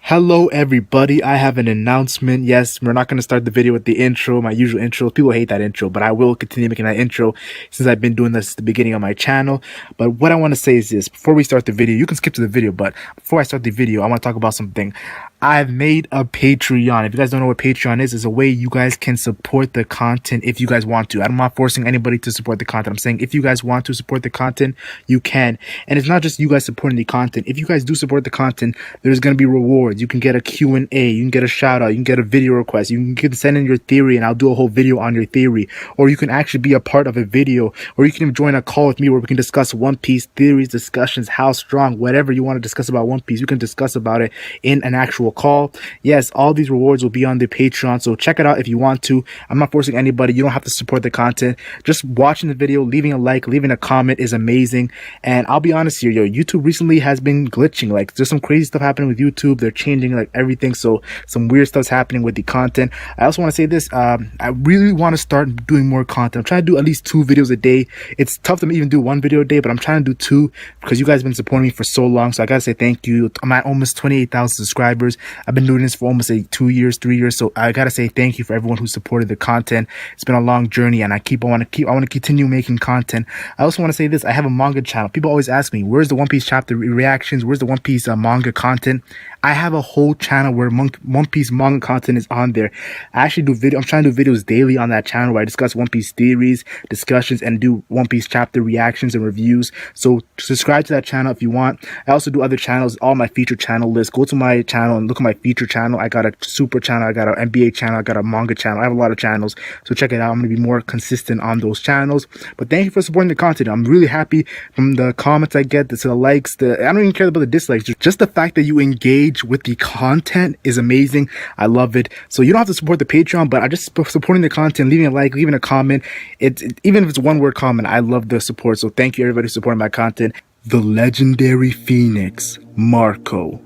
Hello everybody, I have an announcement. Yes, we're not going to start the video with the intro, my usual intro. People hate that intro, but I will continue making that intro since I've been doing this at the beginning of my channel. But what I want to say is this, before we start the video, you can skip to the video, but before I start the video, I want to talk about something. I've made a Patreon. If you guys don't know what Patreon is, it's a way you guys can support the content if you guys want to. I'm not forcing anybody to support the content. I'm saying if you guys want to support the content, you can. And it's not just you guys supporting the content. If you guys do support the content, there's going to be rewards. You can get a Q&A. You can get a shout out. You can get a video request. You can send in your theory and I'll do a whole video on your theory. Or you can actually be a part of a video. Or you can even join a call with me where we can discuss One Piece theories, discussions, how strong, whatever you want to discuss about One Piece. You can discuss about it in an actual call. Yes, all these rewards will be on the Patreon, so check it out if you want to. I'm not forcing anybody. You don't have to support the content. Just watching the video, leaving a like, leaving a comment is amazing. And I'll be honest here, YouTube recently has been glitching. Like, there's some crazy stuff happening with YouTube. They're changing like everything, so some weird stuff's happening with the content. I also want to say this, I really want to start doing more content. I'm trying to do at least 2 videos a day. It's tough to even do 1 video a day, but I'm trying to do 2 because you guys have been supporting me for so long. So I gotta say thank you. I'm at almost 28,000 subscribers. I've been doing this for almost 2 years, 3 years. So I gotta say thank you for everyone who supported the content. It's been a long journey, and I want to continue making content. I also want to say this: I have a manga channel. People always ask me, "Where's the One Piece chapter reactions? Where's the One Piece manga content?" I have a whole channel where One Piece manga content is on there. I actually do video. I'm trying to do videos daily on that channel where I discuss One Piece theories, discussions, and do One Piece chapter reactions and reviews. So subscribe to that channel if you want. I also do other channels, all my featured channel list. Go to my channel and look at my featured channel. I got a super channel, I got an NBA channel, I got a manga channel. I have a lot of channels, so check it out. I'm going to be more consistent on those channels. But thank you for supporting the content. I'm really happy from the comments I get, the likes, I don't even care about the dislikes. Just the fact that you engage with the content is amazing. I love it. So you don't have to support the Patreon, but I just supporting the content, leaving a like, leaving a comment. Even if it's 1-word comment, I love the support. So thank you everybody for supporting my content. The legendary Phoenix, Marco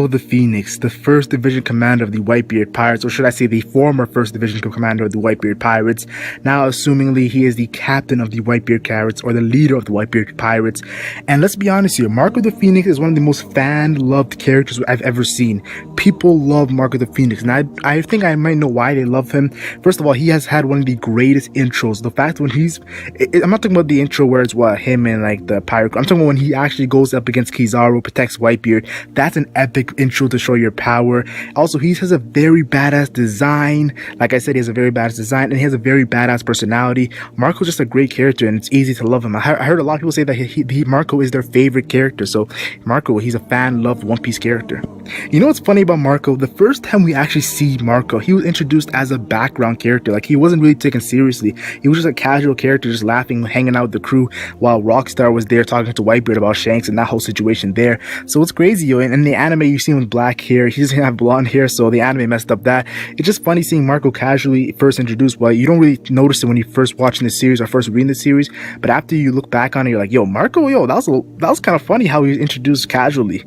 the Phoenix, the 1st Division commander of the WhiteBeard Pirates, or should I say the former 1st Division commander of the WhiteBeard Pirates. Now, assumingly, he is the captain of the WhiteBeard Pirates, or the leader of the WhiteBeard Pirates. And let's be honest here, Marco the Phoenix is one of the most fan-loved characters I've ever seen. People love Marco the Phoenix, and I think I might know why they love him. First of all, he has had one of the greatest intros. The fact when I'm not talking about the intro where it's him and like the pirate. I'm talking about when he actually goes up against Kizaru, protects Whitebeard. That's an epic intro to show your power. Also, he has a very badass design. Like I said, he has a very badass design, and he has a very badass personality. Marco's just a great character, and it's easy to love him. I heard a lot of people say that Marco is their favorite character. So Marco, he's a fan-loved One Piece character. You know what's funny about Marco? The first time we actually see Marco, he was introduced as a background character. Like, he wasn't really taken seriously. He was just a casual character, just laughing, hanging out with the crew, while Rockstar was there talking to Whitebeard about Shanks and that whole situation there. So it's crazy, yo. And in the anime, you see him with black hair. He doesn't have blonde hair, so the anime messed up that. It's just funny seeing Marco casually first introduced. Well, you don't really notice it when you're first watching the series or first reading the series, but after you look back on it, you're like, yo, Marco, yo, that was kind of funny how he was introduced casually.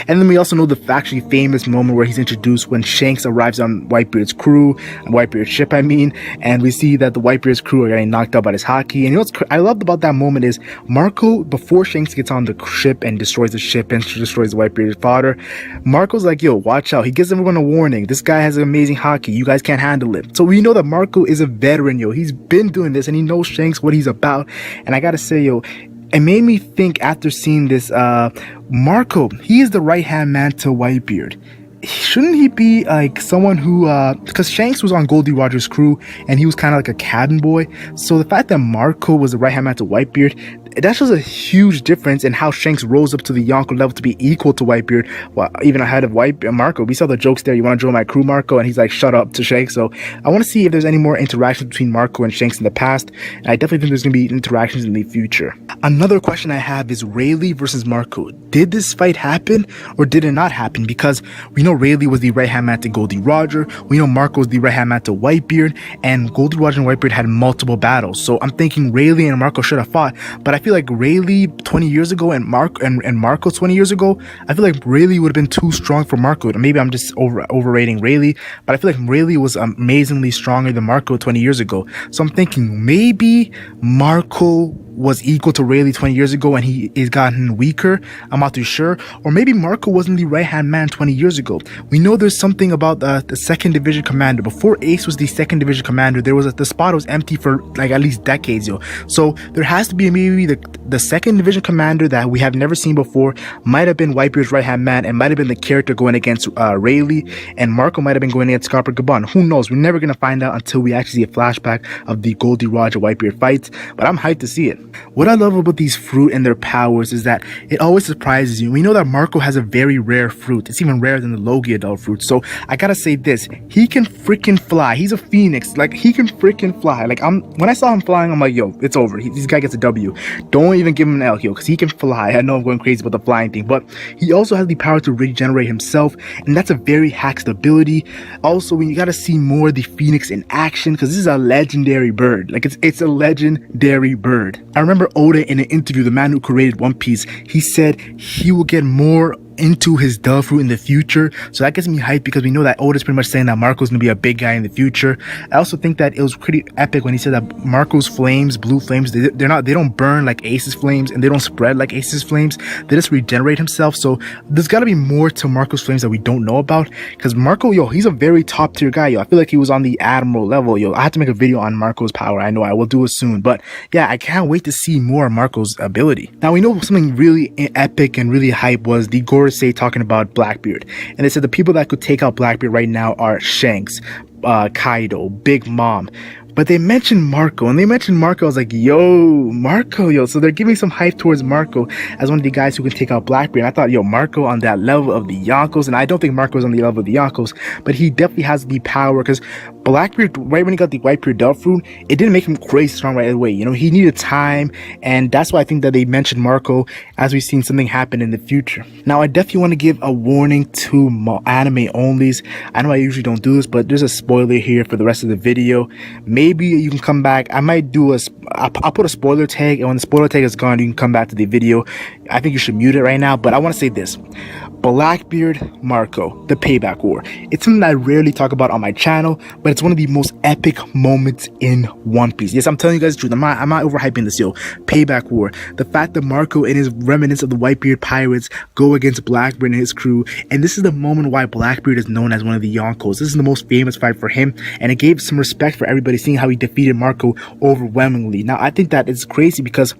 And then we also know the actually famous moment where he's introduced when Shanks arrives on Whitebeard's crew, on Whitebeard's ship, and we see that the Whitebeard's crew are getting knocked out by his hockey. And you know what's I loved about that moment is Marco, before Shanks gets on the ship and destroys the ship and destroys Whitebeard's father, Marco's like, yo, watch out. He gives everyone a warning. This guy has amazing hockey. You guys can't handle it. So we know that Marco is a veteran, yo. He's been doing this, and he knows Shanks, what he's about. And I gotta say, yo, it made me think after seeing this, Marco, he is the right-hand man to Whitebeard. Shouldn't he be like someone who, because Shanks was on Goldie Roger's crew and he was kind of like a cabin boy. So the fact that Marco was the right-hand man to Whitebeard, that shows a huge difference in how Shanks rose up to the Yonko level to be equal to Whitebeard, well, even ahead of Marco. We saw the jokes there. You want to join my crew, Marco? And he's like, shut up to Shanks. So I want to see if there's any more interactions between Marco and Shanks in the past. And I definitely think there's going to be interactions in the future. Another question I have is Rayleigh versus Marco. Did this fight happen or did it not happen? Because we know Rayleigh was the right-hand man to Goldie Roger. We know Marco was the right-hand man to Whitebeard. And Goldie Roger and Whitebeard had multiple battles. So I'm thinking Rayleigh and Marco should have fought. But I feel like Rayleigh 20 years ago and Marco 20 years ago, I feel like Rayleigh would have been too strong for Marco. Maybe I'm just overrating Rayleigh, but I feel like Rayleigh was amazingly stronger than Marco 20 years ago. So I'm thinking maybe Marco was equal to Rayleigh 20 years ago and he is gotten weaker. I'm not too sure. Or maybe Marco wasn't the right-hand man 20 years ago. We know there's something about the 2nd Division commander. Before Ace was the 2nd Division commander, there was the spot was empty for like at least decades, yo. So there has to be maybe the 2nd Division commander that we have never seen before. Might have been WhiteBeard's right-hand man and might have been the character going against Rayleigh, and Marco might have been going against Copper Gabon. Who knows? We're never going to find out until we actually see a flashback of the Goldie Roger WhiteBeard fights, but I'm hyped to see it. What I love about these fruit and their powers is that it always surprises you. We know that Marco has a very rare fruit. It's even rarer than the Logia adult fruit. So I gotta say this, he can freaking fly. He's a phoenix. Like, he can freaking fly. Like, when I saw him flying, I'm like, yo, it's over. This guy gets a W. Don't even give him an L, yo, because he can fly. I know I'm going crazy about the flying thing, but he also has the power to regenerate himself, and that's a very hacked ability. Also, when you gotta see more of the phoenix in action, because this is a legendary bird. Like, it's a legendary bird. I remember Oda in an interview, the man who created One Piece, he said he will get more into his dove fruit in the future. So that gets me hyped because we know that Oda's pretty much saying that Marco's gonna be a big guy in the future. I also think that it was pretty epic when he said that Marco's flames, blue flames, they don't burn like Ace's flames and they don't spread like Ace's flames. They just regenerate himself. So there's gotta be more to Marco's flames that we don't know about, because Marco, yo, he's a very top tier guy, yo. I feel like he was on the Admiral level, yo. I have to make a video on Marco's power. I know I will do it soon, but yeah, I can't wait to see more of Marco's ability. Now, we know something really epic and really hype was the Gorosei talking about Blackbeard, and they said the people that could take out Blackbeard right now are Shanks, Kaido, Big Mom. But they mentioned Marco, and they mentioned Marco. I was like, yo, Marco, yo. So they're giving some hype towards Marco as one of the guys who can take out Blackbeard. And I thought, yo, Marco on that level of the Yonkos, and I don't think Marco's on the level of the Yonkos, but he definitely has the power, because Blackbeard, right when he got the WhiteBeard Dove Fruit, it didn't make him crazy strong right away. You know, he needed time, and that's why I think that they mentioned Marco as we've seen something happen in the future. Now, I definitely want to give a warning to anime onlys. I know I usually don't do this, but there's a spoiler here for the rest of the video. Maybe you can come back. I might do I'll put a spoiler tag, and when the spoiler tag is gone, you can come back to the video. I think you should mute it right now, but I want to say this. Blackbeard Marco, the Payback War. It's something that I rarely talk about on my channel, but it's one of the most epic moments in One Piece. Yes, I'm telling you guys the truth. I'm not overhyping this, yo. Payback War. The fact that Marco and his remnants of the WhiteBeard Pirates go against Blackbeard and his crew, and this is the moment why Blackbeard is known as one of the Yonkos. This is the most famous fight for him, and it gave some respect for everybody, seeing how he defeated Marco overwhelmingly. Now, I think that it's crazy because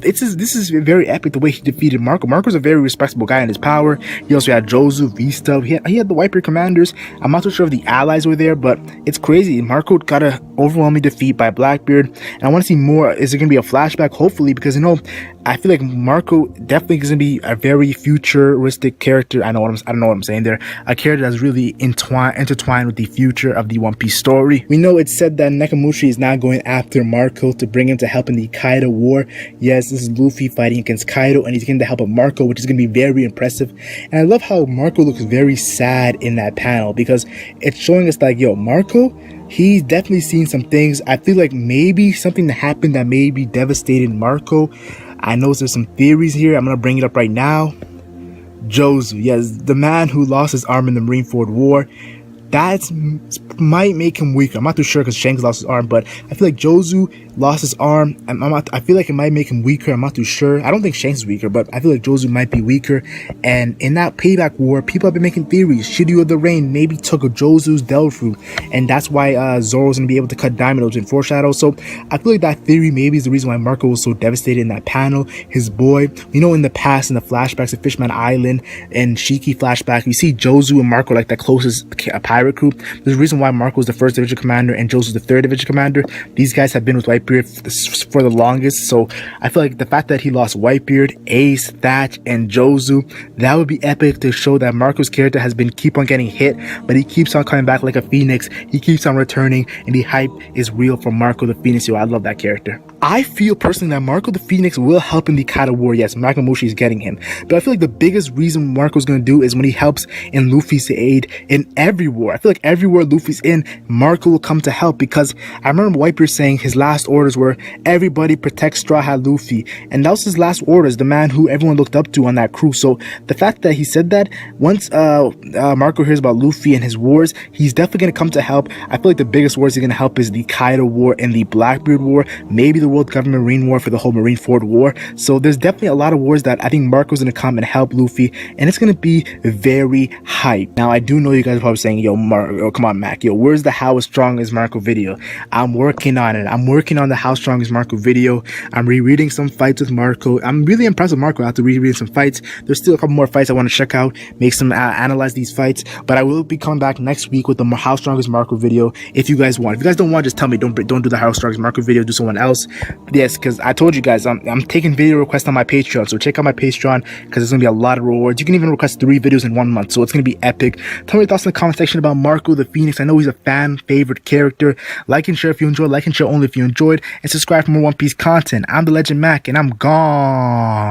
this is very epic the way he defeated Marco. Marco's a very respectable guy in his power. He also had Jozu, V-Stuff. He had the WhiteBeard commanders. I'm not too sure if the allies were there, but it's crazy. Marco got an overwhelming defeat by Blackbeard, and I want to see more. Is it going to be a flashback? Hopefully, because, you know, I feel like Marco definitely is going to be a very futuristic character. I don't know what I'm saying there. A character that's really intertwined with the future of the One Piece story. We know it's said that Nakamushi is now going after Marco to bring him to help in the Kaido War. Yes, this is Luffy fighting against Kaido, and he's getting to help of Marco, which is going to be very impressive. And I love how Marco looks very sad in that panel, because it's showing us like, yo, Marco, he's definitely seen some things. I feel like maybe something that happened that maybe devastated Marco. I know there's some theories here. I'm going to bring it up right now. Jozu, yes, the man who lost his arm in the Marineford War. That might make him weaker. I'm not too sure because Shanks lost his arm, but I feel like Jozu lost his arm. I feel like it might make him weaker. I'm not too sure. I don't think Shanks is weaker, but I feel like Jozu might be weaker. And in that Payback War, people have been making theories. Shiryu of the Rain maybe took a Jozu's Delve Fruit, and that's why Zoro's going to be able to cut Diamond in Foreshadow. So I feel like that theory maybe is the reason why Marco was so devastated in that panel. His boy, you know, in the past, in the flashbacks of Fishman Island and Shiki flashback, you see Jozu and Marco like the closest pirate crew. There's a reason why Marco was the first division commander and Jozu's the third division commander. These guys have been with WhiteBeard for the longest, so I feel like the fact that he lost WhiteBeard, Ace, Thatch, and Jozu, that would be epic to show that Marco's character has been keep on getting hit, but he keeps on coming back like a phoenix. He keeps on returning, and the hype is real for Marco the Phoenix. Yo, I love that character. I feel personally that Marco the Phoenix will help in the Kaido War. Yes, Nakamushi is getting him, but I feel like the biggest reason Marco's going to do is when he helps in Luffy's aid in every war. I feel like every war Luffy's in, Marco will come to help, because I remember WhiteBeard saying his last orders were everybody protect Straw Hat Luffy, and that was his last orders, the man who everyone looked up to on that crew. So the fact that he said that, once Marco hears about Luffy and his wars, he's definitely going to come to help. I feel like the biggest wars he's going to help is the Kaido War and the Blackbeard War, maybe the Underworld Government Marine War for the whole Marineford War. So there's definitely a lot of wars that I think Marco's gonna come and help Luffy, and it's gonna be very hype. Now I do know you guys are probably saying, yo, come on, Mac, yo, where's the How Strong is Marco video? I'm working on it. I'm working on the How Strong is Marco video. I'm rereading some fights with Marco. I'm really impressed with Marco after rereading some fights. There's still a couple more fights I want to check out, make some analyze these fights, but I will be coming back next week with the How Strong is Marco video if you guys want. If you guys don't want, just tell me, don't do the How Strong is Marco video, do someone else. Yes, because I told you guys I'm taking video requests on my Patreon, so check out my Patreon because there's gonna be a lot of rewards. You can even request 3 videos in 1 month, so it's gonna be epic. Tell me your thoughts in the comment section about Marco the Phoenix. I know he's a fan favorite character. Like and share if you enjoyed, like and share only if you enjoyed, and subscribe for more One Piece content. I'm the Legend Mac, and I'm gone.